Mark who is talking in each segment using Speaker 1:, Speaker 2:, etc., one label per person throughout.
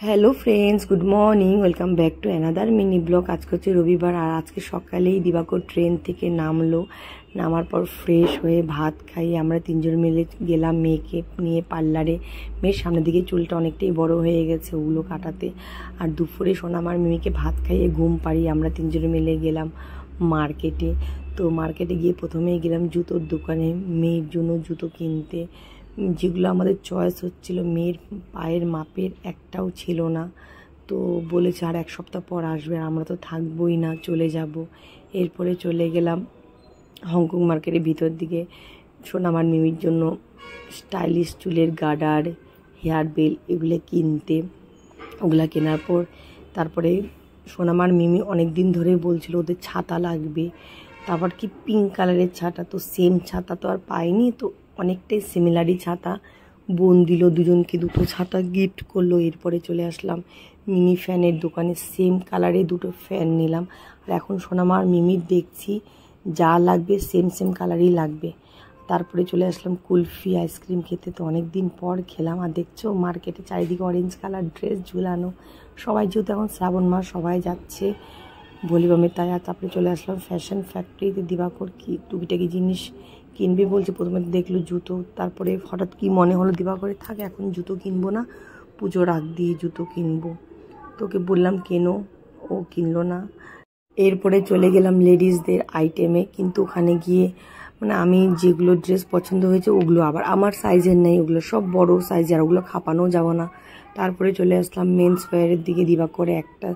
Speaker 1: Hello friends, good morning. Welcome back to another mini blog. আজকে হচ্ছে রবিবার, আর আজকে সকালেই দিবাকর ট্রেন থেকে নামলো। নামার পর ফ্রেশ হয়ে ভাত খাইয়ে আমরা তিনজন মিলে গেলাম মেয়েকে নিয়ে পার্লারে। মেয়ের সামনের দিকে চুলটা অনেকটাই বড় হয়ে গেছে, ওগুলো কাটাতে। আর দুপুরে সোনামার মিমিকে ভাত খাইয়ে ঘুম পাড়িয়ে আমরা তিনজন মিলে গেলাম মার্কেটে। তো মার্কেটে গিয়ে প্রথমেই গেলাম জুতোর দোকানে মেয়ের জন্য জুতো কিনতে। যেগুলো আমাদের চয়েস হচ্ছিল, মেয়ের পায়ের মাপের একটাও ছিল না। তো বলেছে আর এক সপ্তাহ পর আসবে, আর আমরা তো থাকবোই না, চলে যাব। এরপরে চলে গেলাম হংকং মার্কেটের ভিতর দিকে সোনামার মিমির জন্য স্টাইলিশ চুলের গার্ডার, হেয়ার বেল এগুলো কিনতে। ওগুলা কেনার পর তারপরে সোনামার মিমি অনেক দিন ধরে বলছিল ওদের ছাতা লাগবে। তারপর কি পিঙ্ক কালারের ছাতা, তো সেম ছাতা তো আর পাইনি, তো অনেকটাই সিমিলারই ছাতা বোন দিল, দুজনকে দুটো ছাতা গিফট করলো। এরপরে চলে আসলাম মিনি ফ্যানের দোকানে, সেম কালারে দুটো ফ্যান নিলাম। আর এখন সোনামার মিমির দেখছি যা লাগবে সেম সেম কালারই লাগবে। তারপরে চলে আসলাম কুলফি আইসক্রিম খেতে, তো অনেক দিন পর খেলাম। আর দেখছো মার্কেটে চারিদিকে অরেঞ্জ কালার ড্রেস ঝুলানো, সবাই যেহেতু এখন শ্রাবণ মাস সবাই যাচ্ছে ভলিবমে, তাই। আর তারপরে চলে আসলাম ফ্যাশন ফ্যাক্টরিতে। দিবাকর কি টুকিটাকি জিনিস কিনবে বলছে, প্রথমে দেখলো জুতো, তারপরে হঠাৎ কি মনে হলো দিবাকরে থাক এখন জুতো কিনবো না, পুজোর আগ দিয়ে জুতো কিনবো। তোকে বললাম কেনো, ও কিনলো না। এরপরে চলে গেলাম লেডিসদের আইটেমে, কিন্তু ওখানে গিয়ে মানে আমি যেগুলো ড্রেস পছন্দ হয়েছে ওগুলো আবার আমার সাইজের নেই, ওগুলো সব বড় সাইজ, আর ওগুলো খাপানো যাবো না। তারপরে চলে আসলাম মেন্স ওয়্যারের দিকে। দিবাকরে একটা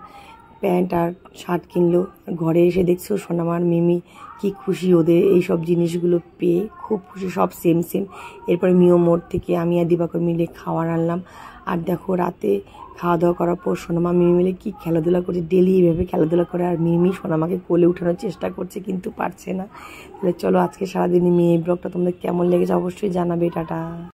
Speaker 1: প্যান্ট আর শার্ট কিনলো। ঘরে এসে দেখছো সোনামার মিমি কি খুশি, ওদের এই সব জিনিসগুলো পেয়ে খুব খুশি, সব সেম সেম। এরপরে মিও মোড় থেকে আমি আর দিবাকর মিলে খাবার আনলাম। আর দেখো রাতে খাওয়া দাওয়া করার পর সোনামা মিমি মিলে কি খেলাধুলা করছে, ডেলি এইভাবে খেলাধুলা করে। আর মিমি সোনামাকে কোলে উঠানোর চেষ্টা করছে কিন্তু পারছে না। তাহলে চলো আজকে সারাদিন মেয়ে ব্লগটা তোমাদের কেমন লেগেছে অবশ্যই জানাবে। টাটা।